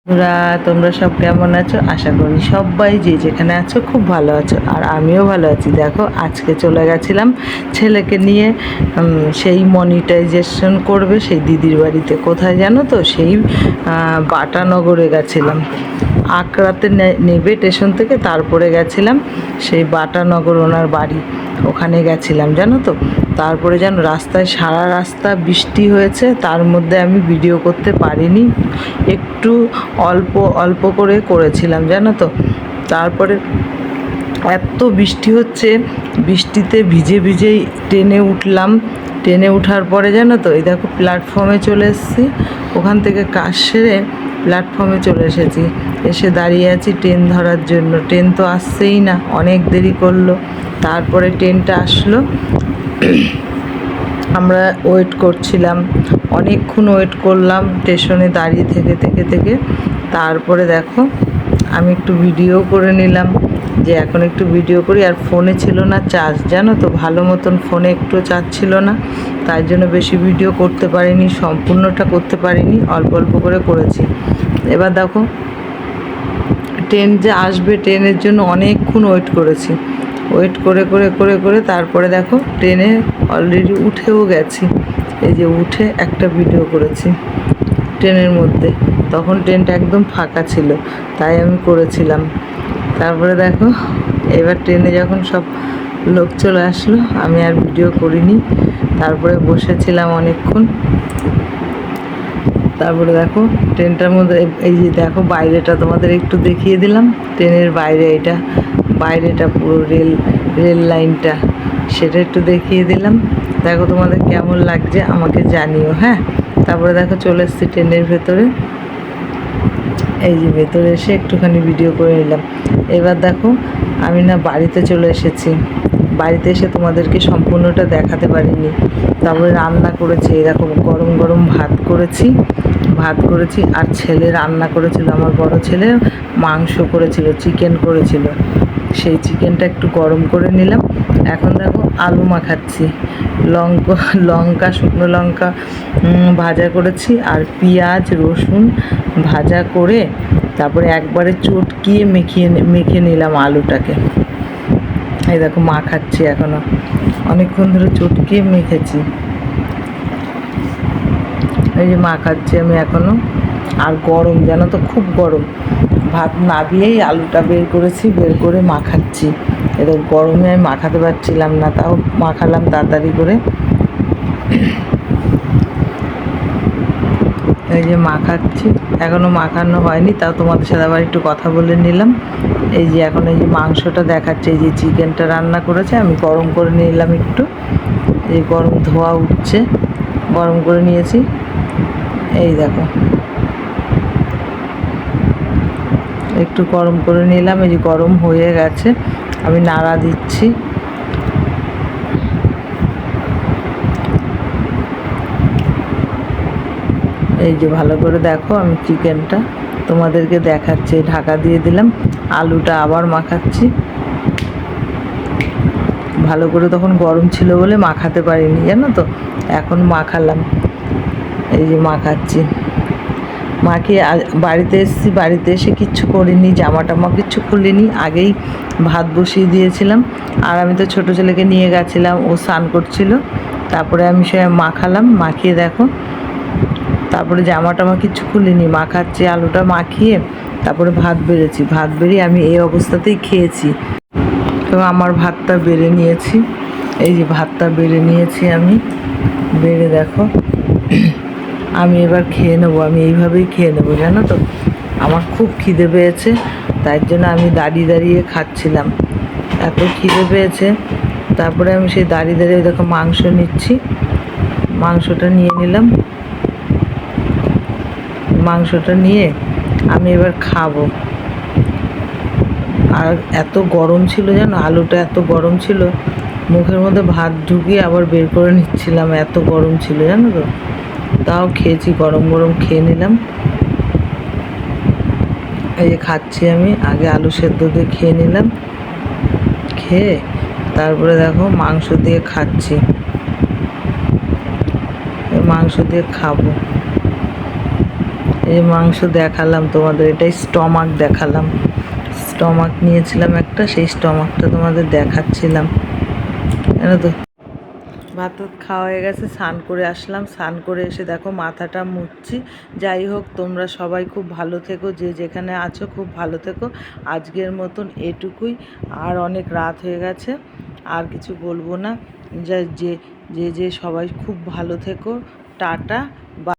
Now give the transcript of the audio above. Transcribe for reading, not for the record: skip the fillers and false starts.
তোমরা তোমরা সব কেমন আছো? আশা করি সবাই যে যেখানে আছো খুব ভালো আছো, আর আমিও ভালো আছি। দেখো, আজকে চলে গেছিলাম ছেলেকে নিয়ে সেই মনিটাইজেশন করবে সেই দিদির বাড়িতে। কোথায় জানো তো? সেই বাটানগরে গেছিলাম। আকরাতে নেবে স্টেশন থেকে, তারপরে গেছিলাম সেই বাটানগর ওনার বাড়ি, ওখানে গেছিলাম জানো তো। তারপরে যেন রাস্তায় সারা রাস্তা বৃষ্টি হয়েছে, তার মধ্যে আমি ভিডিও করতে পারিনি, একটু অল্প অল্প করে করেছিলাম জানো তো। তারপরে এত বৃষ্টি হচ্ছে, বৃষ্টিতে ভিজে ভিজেই ট্রেনে উঠলাম। ট্রেনে ওঠার পরে জানো তো, এই দেখো প্ল্যাটফর্মে চলে এসেছি। ওখান থেকে কাজ সেরে প্ল্যাটফর্মে চলে এসেছি, এসে দাঁড়িয়ে আছি ট্রেন ধরার জন্য। ট্রেন তো আসছেই না, অনেক দেরি করলো। তারপরে ট্রেনটা আসলো, আমরা ওয়েট করছিলাম, অনেকক্ষণ ওয়েট করলাম স্টেশনে দাঁড়িয়ে থেকে থেকে থেকে। তারপরে দেখো, আমি একটু ভিডিও করে নিলাম, যে এখন একটু ভিডিও করি। আর ফোনে ছিল না চার্জ জানো তো, ভালো মতন ফোনে একটু চার্জ ছিল না, তাই জন্য বেশি ভিডিও করতে পারিনি, সম্পূর্ণটা করতে পারিনি, অল্প অল্প করে করেছি। এবার দেখো, ট্রেন যে আসবে, ট্রেনের জন্য অনেকক্ষণ ওয়েট করেছি। ওয়েট করে করে করে করে তারপরে দেখো ট্রেনে অলরেডি উঠেও গেছি। এই যে উঠে একটা ভিডিও করেছি ট্রেনের মধ্যে, তখন ট্রেনটা একদম ফাঁকা ছিল, তাই আমি করেছিলাম। তারপরে দেখো, এবার ট্রেনে যখন সব লোক চলে আসলো, আমি আর ভিডিও করিনি। তারপরে বসেছিলাম অনেকক্ষণ। তারপরে দেখো ট্রেনটার মধ্যে, এই যে দেখো বাইরেটা তোমাদের একটু দেখিয়ে দিলাম, ট্রেনের বাইরে, এটা বাইরেটা পুরো রেল লাইনটা, সেটা একটু দেখিয়ে দিলাম। দেখো তোমাদের কেমন লাগছে আমাকে জানিও, হ্যাঁ। তারপরে দেখো চলে এসেছি ট্রেনের ভেতরে। এই যে ভেতরে এসে একটুখানি ভিডিও করে নিলাম। এবার দেখো, আমি না বাড়িতে চলে এসেছি। বাড়িতে এসে তোমাদেরকে সম্পূর্ণটা দেখাতে পারিনি। তারপরে রান্না করেছি, দেখো গরম গরম ভাত করেছি আর ছেলে রান্না করেছিল, আমার বড় ছেলে মাংস করেছিল, চিকেন করেছিল। সেই চিকেনটা একটু গরম করে নিলাম। এখন দেখো আলু মাখাচ্ছি, লঙ্কা শুকনো লঙ্কা ভাজা করেছি, আর পেঁয়াজ রসুন ভাজা করে তারপরে একবারে চটকিয়ে মেখে নিলাম আলুটাকে। এই দেখো মাখাচ্ছি, এখনও অনেকক্ষণ ধরে চটকিয়ে মেখেছি। এই যে মাখাচ্ছি আমি এখনও। আর গরম জানো তো, খুব গরম। ভাত নাবিয়েই আলুটা বের করেছি, বের করে মাখাচ্ছি। এটা গরমে আমি মাখাতে পারছিলাম না, তাও মাখালাম তাড়াতাড়ি করে। এই যে মাখাচ্ছি, এখনও মাখানো হয়নি, তাও তোমাদের সাথে আবার একটু কথা বলে নিলাম। এই যে এখন এই যে মাংসটা দেখাচ্ছে, এই যে চিকেনটা রান্না করেছে, আমি গরম করে নিলাম একটু। এই গরম ধোয়া উঠছে, গরম করে নিয়েছি। এই দেখো একটু গরম করে নিলাম, এই যে গরম হয়ে গেছে, আমি নাড়া দিচ্ছি। এই যে ভালো করে দেখো, আমি চিকেনটা তোমাদেরকে দেখাচ্ছি, ঢাকা দিয়ে দিলাম, আলুটা আবার মাখাচ্ছি ভালো করে। তখন গরম ছিল বলে মাখাতে পারিনি জানো তো, এখন মাখালাম। এই যে মাখাচ্ছি, মাখিয়ে বাড়িতে এসেছি। বাড়িতে এসে কিচ্ছু করিনি, জামা টামা কিচ্ছু খুলিনি, আগেই ভাত বসিয়ে দিয়েছিলাম। আর আমি তো ছোটো ছেলেকে নিয়ে গেছিলাম, ও স্নান করছিল। তারপরে আমি সে মাখালাম, মাখিয়ে দেখো, তারপরে জামা টামা কিচ্ছু খুলিনি, মাখাচ্ছি আলুটা মাখিয়ে। তারপরে ভাত বেড়েছি, ভাত বেরিয়ে আমি এই অবস্থাতেই খেয়েছি। তো আমার ভাতটা বেড়ে নিয়েছি, এই যে ভাতটা বেড়ে নিয়েছি আমি, বেড়ে দেখো আমি এবার খেয়ে নেবো। আমি এইভাবেই খেয়ে নেবো জানো তো, আমার খুব খিদে পেয়েছে, তাই জন্য আমি দাঁড়িয়ে দাঁড়িয়ে খাচ্ছিলাম, এত খিদে পেয়েছে। তারপরে আমি সেই দাঁড়িয়ে দাঁড়িয়ে দেখো মাংস নিচ্ছি, মাংসটা নিয়ে নিলাম। মাংসটা নিয়ে আমি এবার খাবো। আর এত গরম ছিল জানো, আলুটা এত গরম ছিল, মুখের মধ্যে ভাত ঢুকিয়ে আবার বের করে নিচ্ছিলাম, এত গরম ছিল জানো তো। তাও খেয়েছি, গরম গরম খেয়ে নিলাম। এই যে খাচ্ছি আমি, আগে আলু সেদ্ধ দিয়ে খেয়ে নিলাম, খেয়ে তারপরে দেখো মাংস দিয়ে খাচ্ছি, মাংস দিয়ে খাবো। এই মাংস দেখালাম তোমাদের, এটাই স্টমাক দেখালাম, স্টমাক নিয়েছিলাম একটা, সেই স্টমাকটা তোমাদের দেখাচ্ছিলাম, জানো তো। ভাত খাওয়া হয়ে গেছে, স্নান করে আসলাম, স্নান করে এসে দেখো মাথাটা মুছছি। যাই হোক, তোমরা সবাই খুব ভালো থেকো, যে যেখানে আছো খুব ভালো থেকো। আজকের মতন এটুকুই, আর অনেক রাত হয়ে গেছে, আর কিছু বলবো না। যে যে যে সবাই খুব ভালো থেকো, টাটা।